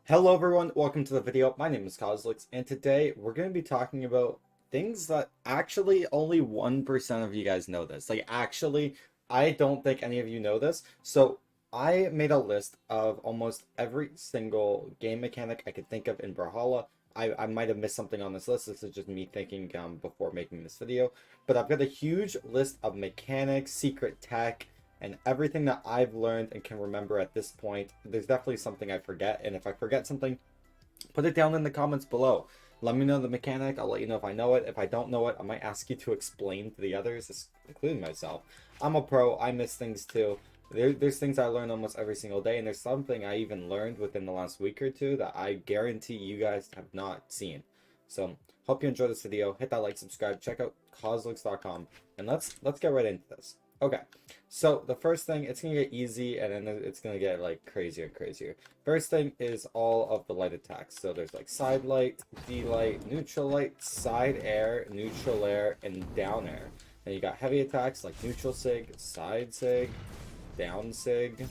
Hello everyone, welcome to the video. My name is Cosolix, and today we're going to be talking about things that actually only 1% of you guys know this. Actually, I don't think any of you know this. So I made a list of almost every single game mechanic I could think of in Brawlhalla. I might have missed something on this list. This is just me thinking before making this video. But I've got a huge list of mechanics, secret tech, and everything that I've learned and can remember at this point. There's definitely something I forget, and if I forget something, put it down in the comments below. Let me know the mechanic. I'll let you know if I know it. If I don't know it, I might ask you to explain to the others, including myself. I'm a pro. I miss things too. There's things I learn almost every single day, and there's something I even learned within the last week or two that I guarantee you guys have not seen. So hope you enjoyed this video. Hit that like, subscribe, check out Cosolix.com, and let's get right into this. Okay, so the first thing, it's gonna get easy, and then it's gonna get like crazier and crazier. First thing is all of the light attacks. So there's like side light, D light, neutral light, side air, neutral air, and down air. Then you got heavy attacks like neutral sig, side sig, down sig,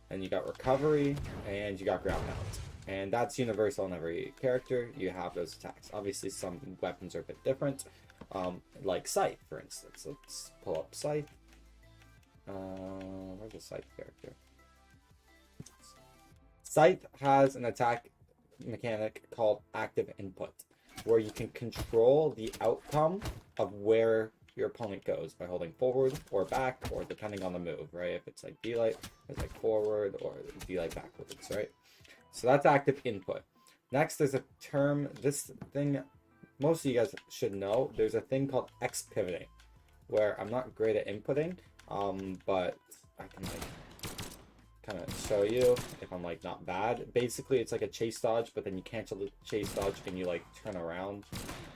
and you got recovery, and you got ground pound. And that's universal in every character. You have those attacks. Obviously, some weapons are a bit different, like Scythe, for instance. Let's pull up Scythe. Where's the Scythe character? Scythe has an attack mechanic called active input, where you can control the outcome of where your opponent goes by holding forward or back, or depending on the move, right? If it's like D-Light, it's like forward, or D-Light backwards, right? So that's active input. Next, there's a term, this thing most of you guys should know. There's a thing called X pivoting, where I'm not great at inputting, but I can like kind of show you if I'm like not bad. Basically, it's like a chase dodge, but then you cancel the chase dodge and you like turn around.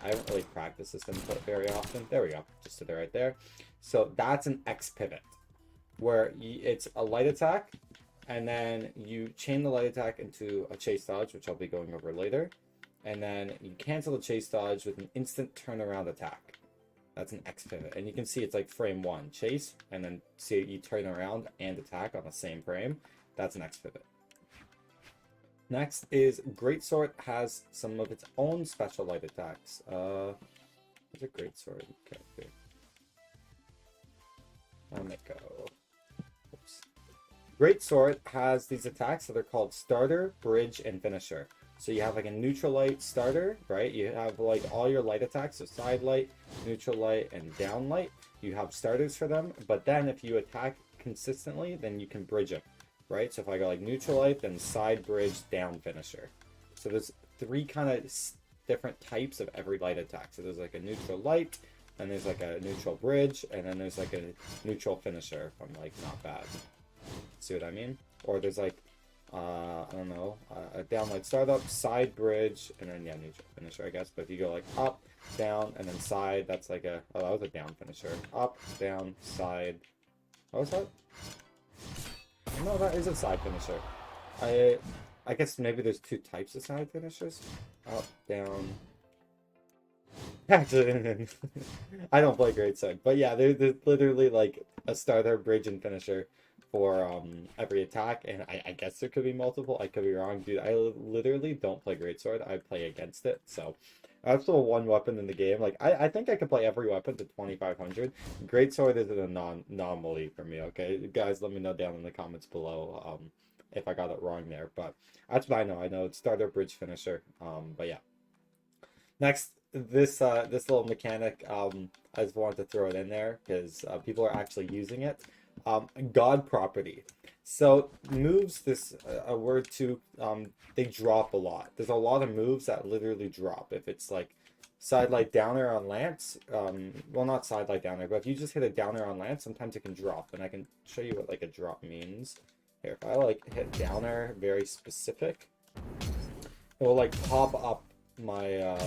I haven't really practiced this input very often. There we go, just sit there right there. So that's an X pivot, where it's a light attack, and then you chain the light attack into a chase dodge, which I'll be going over later, and then you cancel the chase dodge with an instant turnaround attack. That's an X pivot, and you can see it's like frame one, chase, and then see you turn around and attack on the same frame. That's an X pivot. Next is Greatsword has some of its own special light attacks. Where's a Greatsword character? Go. Oops. Greatsword has these attacks that are called starter, bridge, and finisher. So you have like a neutral light starter, right? You have like all your light attacks, so side light, neutral light, and down light. You have starters for them, but then if you attack consistently, then you can bridge it, right? So if I go like neutral light, then side bridge, down finisher. So there's three kind of different types of every light attack. So there's like a neutral light, and there's like a neutral bridge, and then there's like a neutral finisher if I'm like not bad. See what I mean? Or there's like I don't know, a down light startup, side bridge, and then yeah, neutral finisher, I guess. But if you go like up, down, and then side, that's like a, oh, that was a down finisher. Up, down, side. What was that? No, that is a side finisher. I guess maybe there's two types of side finishers. Up, down. Actually, I don't play great side, but yeah, there's literally like a starter, bridge, and finisher for every attack, and I guess there could be multiple. I could be wrong, dude. I literally don't play greatsword. I play against it, so that's the one weapon in the game. Like I think I could play every weapon to 2500. Greatsword is an anomaly for me. Okay, guys, let me know down in the comments below if I got it wrong there, but that's what I know. I know it's starter, bridge, finisher. But yeah. Next, this little mechanic, I just wanted to throw it in there because people are actually using it. God property. So moves, this a word too, they drop a lot. There's a lot of moves that literally drop. If it's like side light downer on Lance, well, not side light downer, but if you just hit a downer on Lance, sometimes it can drop, and I can show you what like a drop means. Here, if I like hit downer very specific, it will like pop up my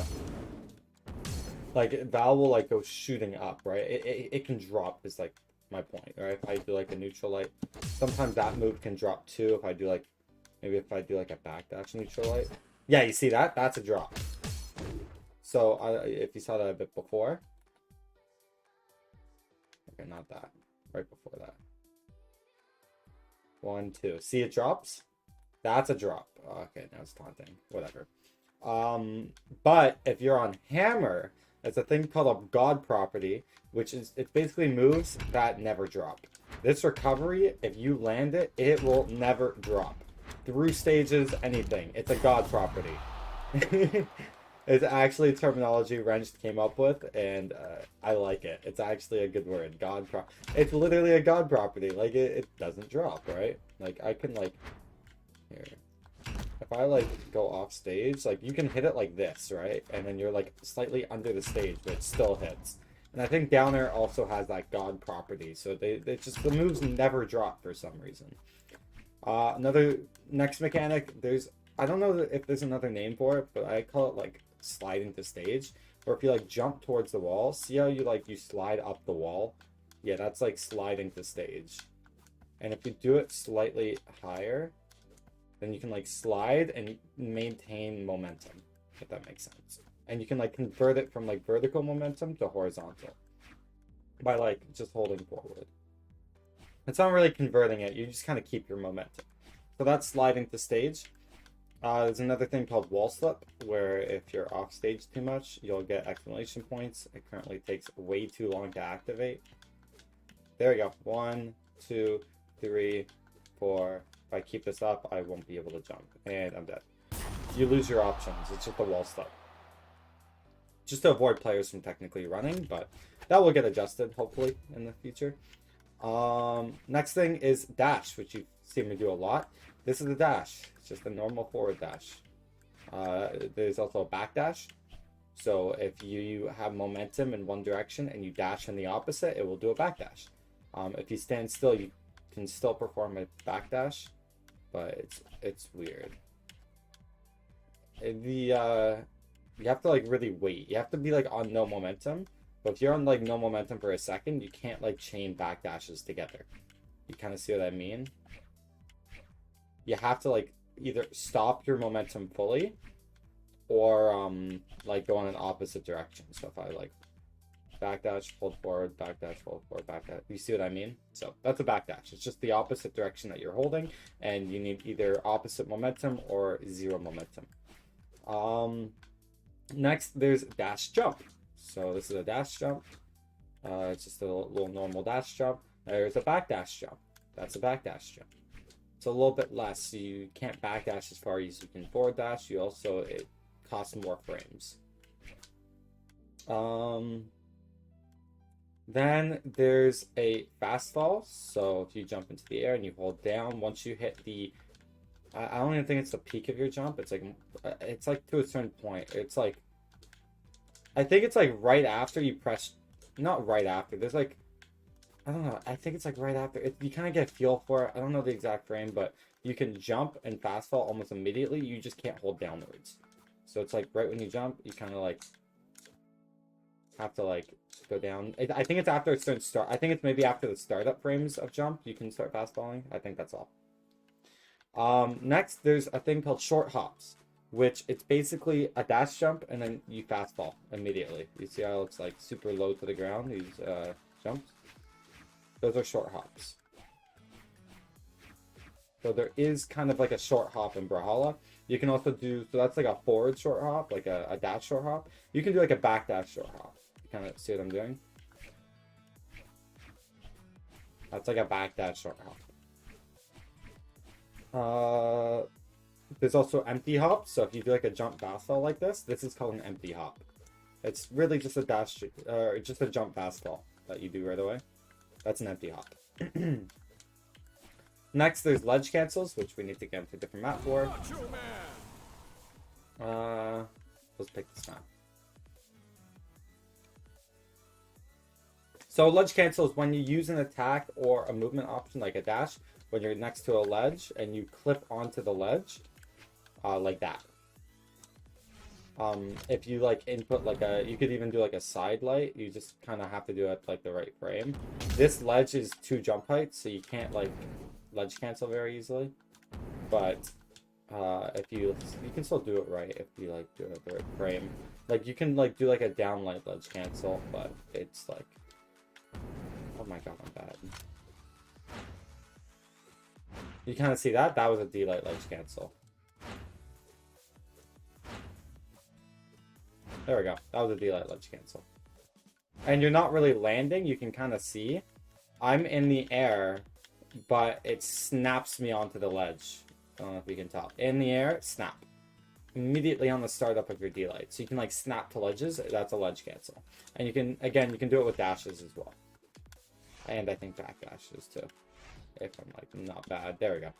like Val will like go shooting up, right? It can drop is like my point, right? If I do like a neutral light, sometimes that move can drop too. If I do like, maybe if I do like a backdash neutral light, yeah, you see that? That's a drop. So if you saw that a bit before, okay, not that, right before that. 1, 2. See, it drops. That's a drop. Okay, now it's taunting. Whatever. But if you're on hammer, it's a thing called a god property, which is it basically moves that never drop. This recovery, if you land it, it will never drop. Through stages, anything. It's a god property. It's actually terminology Wrench came up with, and I like it. It's actually a good word. It's literally a god property. Like, it doesn't drop, right? Like, I can, like... Here. If I, like, go off stage, like, you can hit it like this, right? And then you're, like, slightly under the stage, but it still hits. And I think down there also has that god property. So they just... The moves never drop for some reason. Another... Next mechanic, there's... I don't know if there's another name for it, but I call it, like, sliding to stage. Or if you, like, jump towards the wall, see how you, like, you slide up the wall? Yeah, that's, like, sliding to stage. And if you do it slightly higher, then you can, like, slide and maintain momentum, if that makes sense. And you can, like, convert it from, like, vertical momentum to horizontal by, like, just holding forward. It's not really converting it, you just kind of keep your momentum. So that's sliding to stage. There's another thing called wall slip, where if you're off stage too much, you'll get exclamation points. It currently takes way too long to activate. There we go. 1, 2, 3, 4. If I keep this up, I won't be able to jump. And I'm dead. You lose your options. It's just a wall slip. Just to avoid players from technically running, but that will get adjusted, hopefully, in the future. Next thing is dash, which you've seen me do a lot. This is a dash. It's just a normal forward dash. There's also a back dash. So if you have momentum in one direction and you dash in the opposite, it will do a back dash. If you stand still, you can still perform a back dash, but it's weird. You have to like really wait. You have to be like on no momentum. But if you're on like no momentum for a second, you can't like chain back dashes together. You kind of see what I mean? You have to like either stop your momentum fully or like go in an opposite direction. So if I like backdash, hold forward, backdash, hold forward, backdash, you see what I mean? So that's a backdash. It's just the opposite direction that you're holding, and you need either opposite momentum or zero momentum. Next there's dash jump. So this is a dash jump. It's just a little normal dash jump. There's a backdash jump. That's a backdash jump. It's a little bit less, so you can't backdash as far as you can forward dash. You also, it costs more frames. Then there's a fast fall. So if you jump into the air and you hold down, once you hit the, I don't even think it's the peak of your jump. It's like to a certain point. It's like, I think it's like right after you press, not right after. There's like, I don't know. I think it's like right after. You kind of get a feel for it. I don't know the exact frame, but you can jump and fast fall almost immediately. You just can't hold downwards. So it's like right when you jump, you kind of like have to like go down. I think it's after a certain start. I think it's maybe after the startup frames of jump, you can start fast falling. I think that's all. Next, there's a thing called short hops, which it's basically a dash jump and then you fast fall immediately. You see how it's like super low to the ground, these jumps? Those are short hops. So there is kind of like a short hop in Brawlhalla. You can also do, so that's like a forward short hop, like a dash short hop. You can do like a back dash short hop. You kind of see what I'm doing? That's like a back dash short hop. There's also empty hops. So if you do like a jump fast fall like this is called an empty hop. It's really just a dash, just a jump fast fall that you do right away. That's an empty hop. Next, there's ledge cancels, which we need to get into a different map for. Let's pick this map. So ledge cancel is when you use an attack or a movement option like a dash when you're next to a ledge and you clip onto the ledge, like that. If you like input like you could even do like a side light. You just kind of have to do it like the right frame. This ledge is 2 jump heights, so you can't like ledge cancel very easily. But if you can still do it right if you like do it the right frame. Like you can like do like a downlight ledge cancel, but it's like, oh my god, I'm bad. You kind of see that? That was a D-light ledge cancel. There we go. That was a D-light ledge cancel. And you're not really landing. You can kind of see. I'm in the air, but it snaps me onto the ledge. I don't know if you can tell. In the air, snap. Immediately on the startup of your D-light. So you can like snap to ledges. That's a ledge cancel. And you can, again, you can do it with dashes as well. And I think back dashes too. If I'm like not bad. There we go.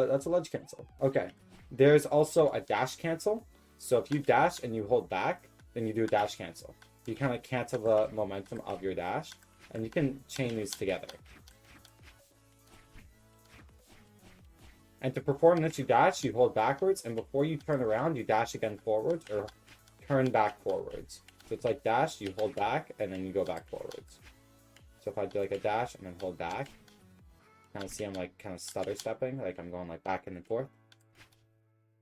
That's a ledge cancel. Okay. There's also a dash cancel. So if you dash and you hold back, then you do a dash cancel. You kind of cancel the momentum of your dash, and you can chain these together. And to perform this, you dash, you hold backwards, and before you turn around, you dash again forwards or turn back forwards. So it's like dash, you hold back, and then you go back forwards. So if I do like a dash and then hold back, kind of see I'm like kind of stutter stepping, like I'm going like back and forth.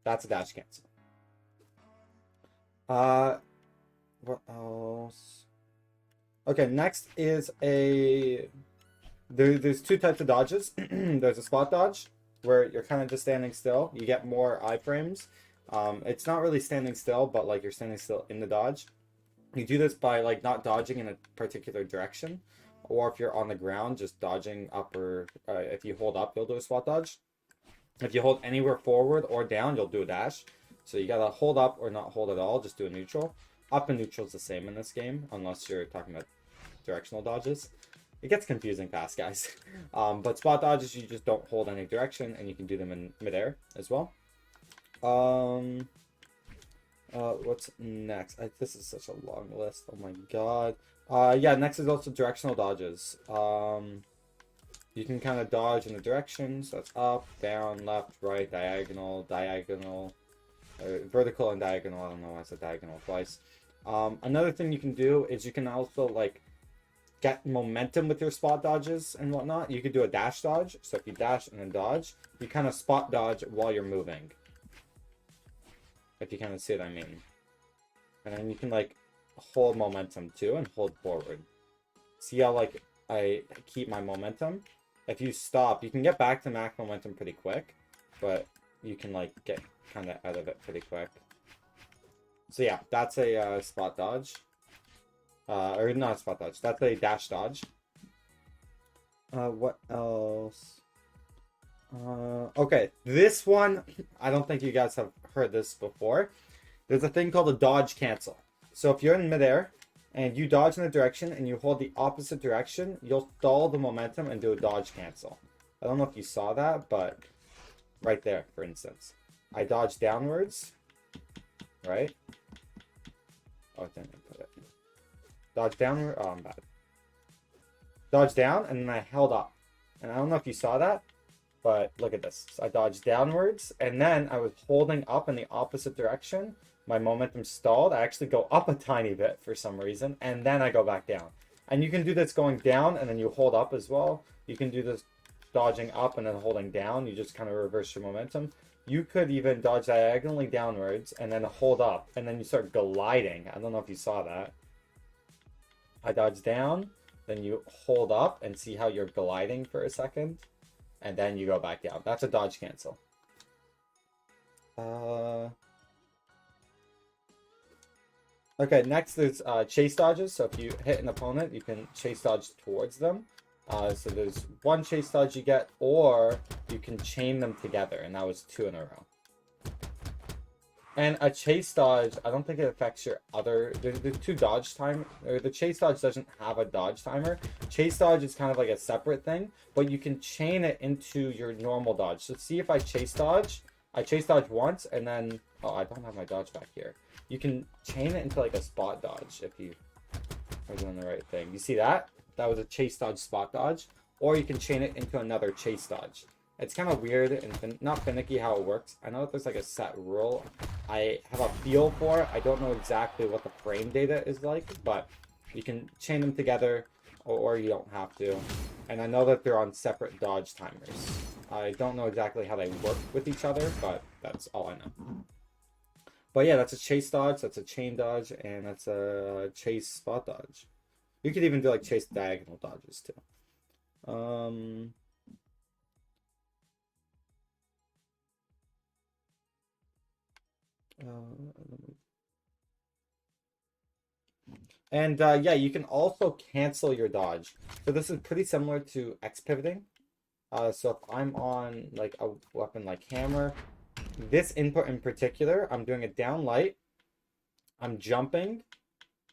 That's a dash cancel. What else? Okay, next is there's two types of dodges. There's a spot dodge where you're kind of just standing still. You get more iframes. It's not really standing still, but like you're standing still in the dodge. You do this by like not dodging in a particular direction, or if you're on the ground, just dodging up, or if you hold up, you'll do a spot dodge. If you hold anywhere forward or down, you'll do a dash. So you gotta hold up or not hold at all, just do a neutral. Up and neutral is the same in this game, unless you're talking about directional dodges. It gets confusing fast, guys. But spot dodges, you just don't hold any direction, and you can do them in midair as well. What's next? This is such a long list. Oh my god. Yeah, next is also directional dodges. You can kind of dodge in the directions. So that's up, down, left, right, diagonal, vertical and diagonal. I don't know why I said diagonal twice. Another thing you can do is you can also like get momentum with your spot dodges and whatnot. You could do a dash dodge. So if you dash and then dodge, you kind of spot dodge while you're moving. If you kind of see what I mean. And then you can like hold momentum too and hold forward. See how like I keep my momentum? If you stop, you can get back to max momentum pretty quick, but you can like get kind of out of it pretty quick. So yeah, that's a spot dodge. Or not a spot dodge, that's a dash dodge. What else? Okay, this one, I don't think you guys have heard this before. There's a thing called a dodge cancel. So if you're in midair and you dodge in a direction and you hold the opposite direction, you'll stall the momentum and do a dodge cancel. I don't know if you saw that, but right there, for instance. I dodge downwards, right? Oh, I didn't put it. Dodge downward. Oh, I'm bad. Dodge down, and then I held up. And I don't know if you saw that, but look at this. So I dodged downwards, and then I was holding up in the opposite direction. My momentum stalled. I actually go up a tiny bit for some reason, and then I go back down. And you can do this going down, and then you hold up as well. You can do this dodging up and then holding down. You just kind of reverse your momentum. You could even dodge diagonally downwards and then hold up, and then you start gliding. I don't know if you saw that. I dodge down, then you hold up and see how you're gliding for a second, and then you go back down. That's a dodge cancel. Okay, next is chase dodges. So if you hit an opponent, you can chase dodge towards them. So there's one chase dodge you get, or you can chain them together, and that was 2 in a row. And a chase dodge, I don't think it affects your other. There's 2 dodge time, or the chase dodge doesn't have a dodge timer. Chase dodge is kind of like a separate thing, but you can chain it into your normal dodge. So see if I chase dodge once, and then I don't have my dodge back here. You can chain it into like a spot dodge if you are doing the right thing. You see that? That was a chase dodge spot dodge, or you can chain it into another chase dodge. It's kind of weird and not finicky how it works. I know that there's like a set rule. I have a feel for it. I don't know exactly what the frame data is like, but you can chain them together, or you don't have to. And I know that they're on separate dodge timers. I don't know exactly how they work with each other, but that's all I know. But yeah, that's a chase dodge, that's a chain dodge, and that's a chase spot dodge. You could even do like chase diagonal dodges too. And yeah, you can also cancel your dodge. So this is pretty similar to X pivoting. So if I'm on like a weapon like hammer, this input in particular, I'm doing a down light, I'm jumping,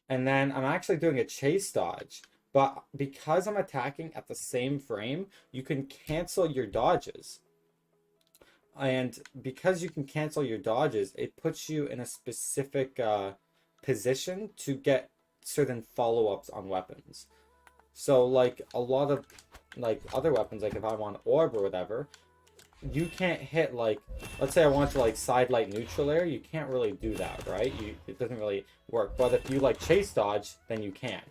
and then I'm actually doing a chase dodge. But because I'm attacking at the same frame, you can cancel your dodges. And because you can cancel your dodges, it puts you in a specific position to get certain follow-ups on weapons. So like a lot of like other weapons, like if I want orb or whatever, you can't hit like, let's say I want to like side light neutral air, you can't really do that, right? It doesn't really work. But if you like chase dodge, then you can.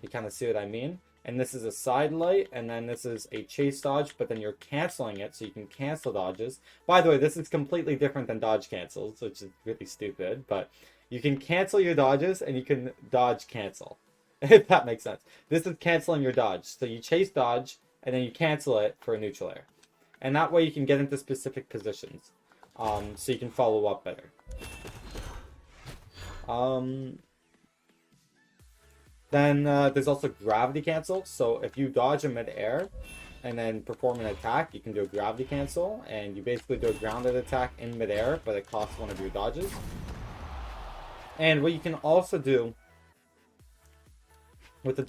You kind of see what I mean? And this is a side light, and then this is a chase dodge, but then you're canceling it, so you can cancel dodges. By the way, this is completely different than dodge cancels, which is really stupid, but you can cancel your dodges, and you can dodge cancel, if that makes sense. This is canceling your dodge. So you chase dodge, and then you cancel it for a neutral air. And that way you can get into specific positions, so you can follow up better. Then there's also gravity cancel. So if you dodge in midair and then perform an attack, you can do a gravity cancel. And you basically do a grounded attack in midair, but it costs one of your dodges. And what you can also do with the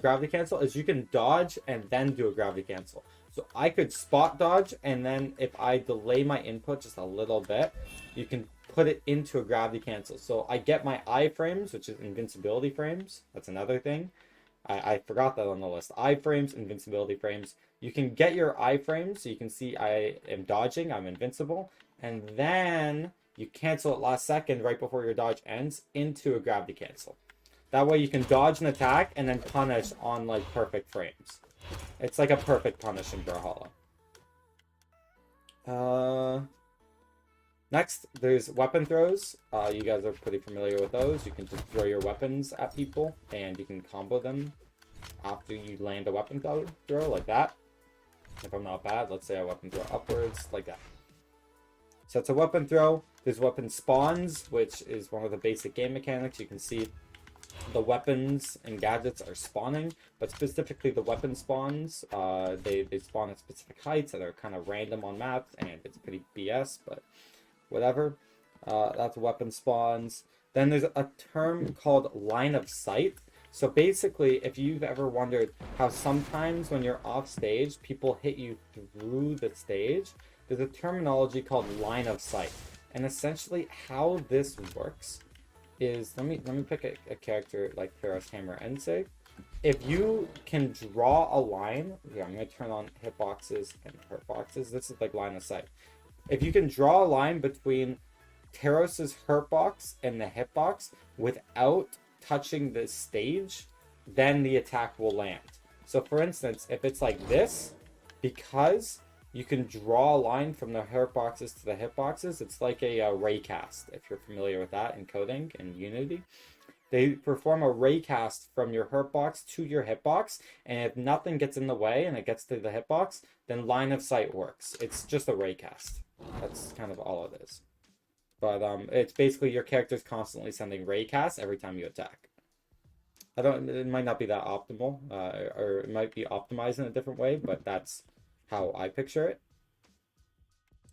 gravity cancel is you can dodge and then do a gravity cancel. So I could spot dodge, and then if I delay my input just a little bit, you can put it into a gravity cancel. So I get my iframes, which is invincibility frames. That's another thing. I forgot that on the list. Iframes, invincibility frames. You can get your iframes, so you can see I am dodging, I'm invincible. And then you cancel it last second, right before your dodge ends, into a gravity cancel. That way you can dodge an attack and then punish on like perfect frames. It's like a perfect punish in Brawlhalla. Next, there's weapon throws. You guys are pretty familiar with those. You can just throw your weapons at people, and you can combo them after you land a weapon throw, like that. If I'm not bad, let's say I weapon throw upwards, like that. So it's a weapon throw. There's weapon spawns, which is one of the basic game mechanics. You can see the weapons and gadgets are spawning, but specifically the weapon spawns, they spawn at specific heights that are kind of random on maps, and it's pretty BS, but whatever. That's weapon spawns. Then there's a term called line of sight. So basically, if you've ever wondered how sometimes when you're off stage, people hit you through the stage, there's a terminology called line of sight. And essentially how this works is, let me pick a character like Pharaoh's Hammer and say, if you can draw a line, here I'm going to turn on hitboxes and hurtboxes. This is like line of sight. If you can draw a line between Teros's hurtbox and the hitbox without touching the stage, then the attack will land. So for instance, if it's like this, because you can draw a line from the hurtboxes to the hitboxes, it's like a raycast, if you're familiar with that in coding and Unity. They perform a raycast from your hurtbox to your hitbox, and if nothing gets in the way and it gets to the hitbox, then line of sight works. It's just a raycast. That's kind of all it is. But it's basically your character's constantly sending raycasts every time you attack. It might not be that optimal, or it might be optimized in a different way, but that's how I picture it.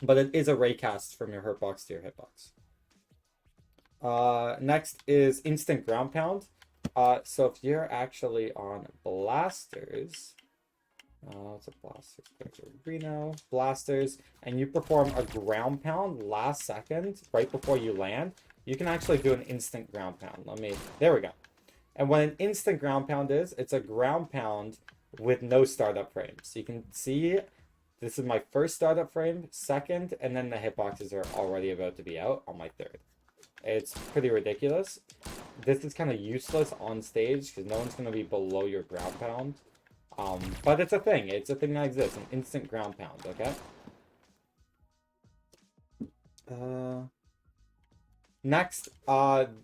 But it is a raycast from your hurtbox to your hitbox. Next is instant ground pound. So if you're actually on blasters, what's a blasters character? Reno blasters, and you perform a ground pound last second right before you land, you can actually do an instant ground pound. There we go. And what an instant ground pound is, it's a ground pound with no startup frames. So you can see this is my first startup frame, second, and then the hitboxes are already about to be out on my third. It's pretty ridiculous. This is kind of useless on stage because no one's going to be below your ground pound. But it's a thing. It's a thing that exists. An instant ground pound, okay? Next,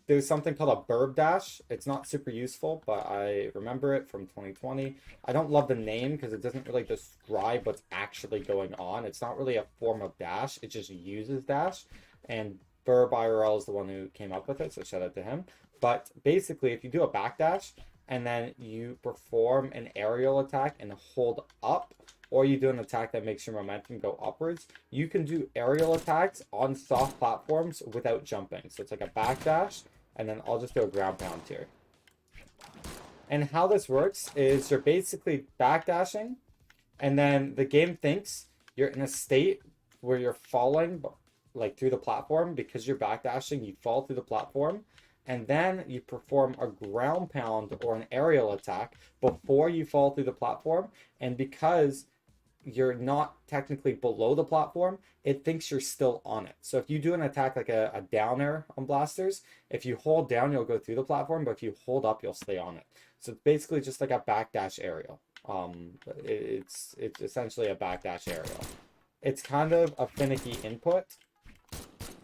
there's something called a burb dash. It's not super useful, but I remember it from 2020. I don't love the name because it doesn't really describe what's actually going on. It's not really a form of dash. It just uses dash. And Burb IRL is the one who came up with it, so shout out to him. But basically, if you do a backdash and then you perform an aerial attack and hold up, or you do an attack that makes your momentum go upwards, you can do aerial attacks on soft platforms without jumping. So it's like a backdash, and then I'll just do a ground pound here. And how this works is you're basically backdashing, and then the game thinks you're in a state where you're falling like through the platform. Because you're backdashing, you fall through the platform, and then you perform a ground pound or an aerial attack before you fall through the platform. And because you're not technically below the platform, it thinks you're still on it. So if you do an attack like a down air on blasters, if you hold down, you'll go through the platform, but if you hold up, you'll stay on it. So it's basically just like a backdash aerial. It's essentially a backdash aerial. It's kind of a finicky input.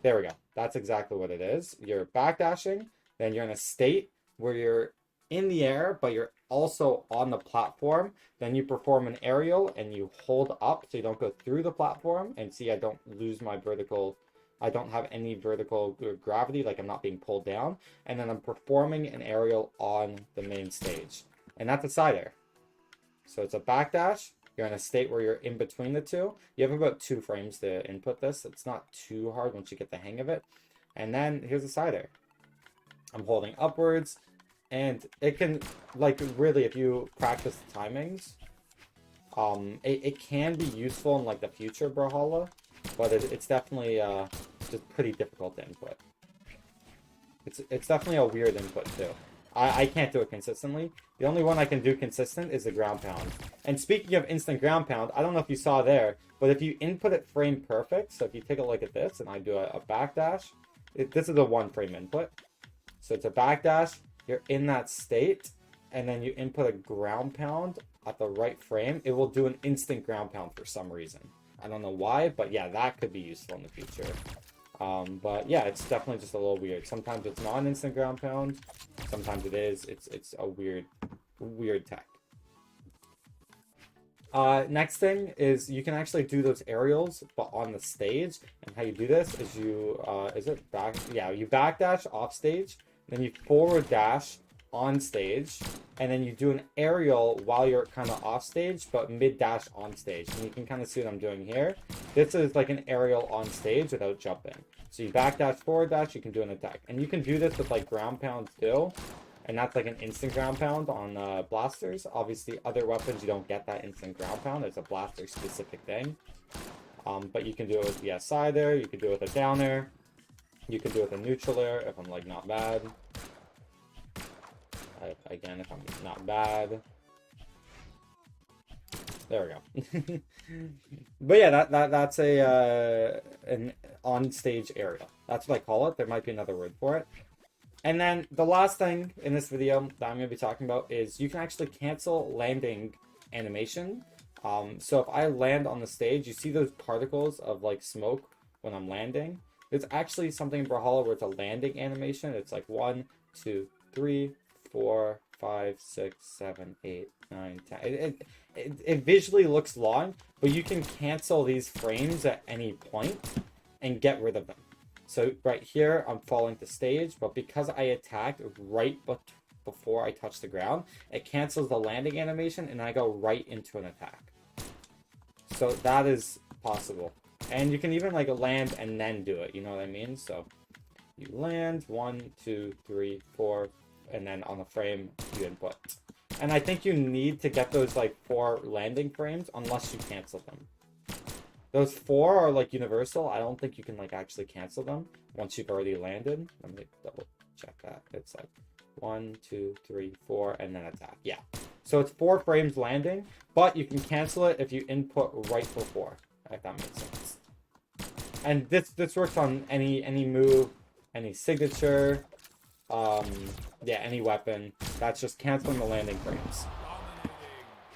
There we go. That's exactly what it is. You're backdashing, then you're in a state where you're in the air, but you're also on the platform. Then you perform an aerial and you hold up so you don't go through the platform. And see, I don't lose my vertical. I don't have any vertical gravity, like I'm not being pulled down. And then I'm performing an aerial on the main stage. And that's a side air. So it's a backdash. You're in a state where you're in between the two. You have about 2 frames to input this. It's not too hard once you get the hang of it. And then here's a side air. I'm holding upwards. And it can, like, really, if you practice the timings, it can be useful in, like, the future Brawlhalla, but it's definitely just pretty difficult to input. It's definitely a weird input, too. I can't do it consistently. The only one I can do consistent is the ground pound. And speaking of instant ground pound, I don't know if you saw there, but if you input it frame perfect, so if you take a look at this, and I do a backdash, this is a 1-frame input. So it's a backdash. You're in that state, and then you input a ground pound at the right frame, it will do an instant ground pound for some reason. I don't know why, but yeah, that could be useful in the future. But yeah, it's definitely just a little weird. Sometimes it's not an instant ground pound, sometimes it is. It's a weird tech. Next thing is you can actually do those aerials, but on the stage. And how you do this is you, you backdash off stage, then you forward dash on stage, and then you do an aerial while you're kind of off stage, but mid dash on stage. And you can kind of see what I'm doing here. This is like an aerial on stage without jumping. So you backdash, forward dash, you can do an attack. And you can do this with like ground pounds too. And that's like an instant ground pound on blasters. Obviously, other weapons, you don't get that instant ground pound. It's a blaster specific thing. But you can do it with the side air, you can do it with a down air. You can do it with a neutral air if I'm like not bad. Again, if I'm not bad. There we go. But yeah, that's an on-stage aerial. That's what I call it. There might be another word for it. And then the last thing in this video that I'm going to be talking about is you can actually cancel landing animation. So if I land on the stage, you see those particles of like smoke when I'm landing. There's actually something in Brawlhalla where it's a landing animation. It's like 1, 2, 3, 4, 5, 6, 7, 8, 9, 10. It visually looks long, but you can cancel these frames at any point and get rid of them. So right here, I'm falling to stage, but because I attacked right before I touch the ground, it cancels the landing animation and I go right into an attack. So that is possible. And you can even like land and then do it, you know what I mean? So you land 1, 2, 3, 4, and then on the frame you input. And I think you need to get those like 4 landing frames unless you cancel them. Those 4 are like universal. I don't think you can like actually cancel them once you've already landed. Let me double check that. It's like 1, 2, 3, 4, and then attack. Yeah. So it's 4 frames landing, but you can cancel it if you input right before, if that makes sense. And this works on any move, any signature, yeah, any weapon. That's just canceling the landing frames.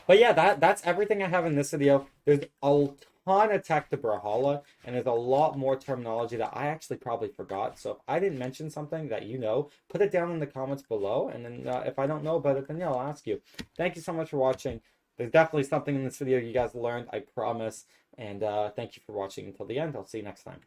But yeah, that's everything I have in this video. There's a ton of tech to Brawlhalla, and there's a lot more terminology that I actually probably forgot. So if I didn't mention something that you know, put it down in the comments below, and then if I don't know about it, then yeah, I'll ask you. Thank you so much for watching. There's definitely something in this video you guys learned, I promise. And thank you for watching until the end. I'll see you next time.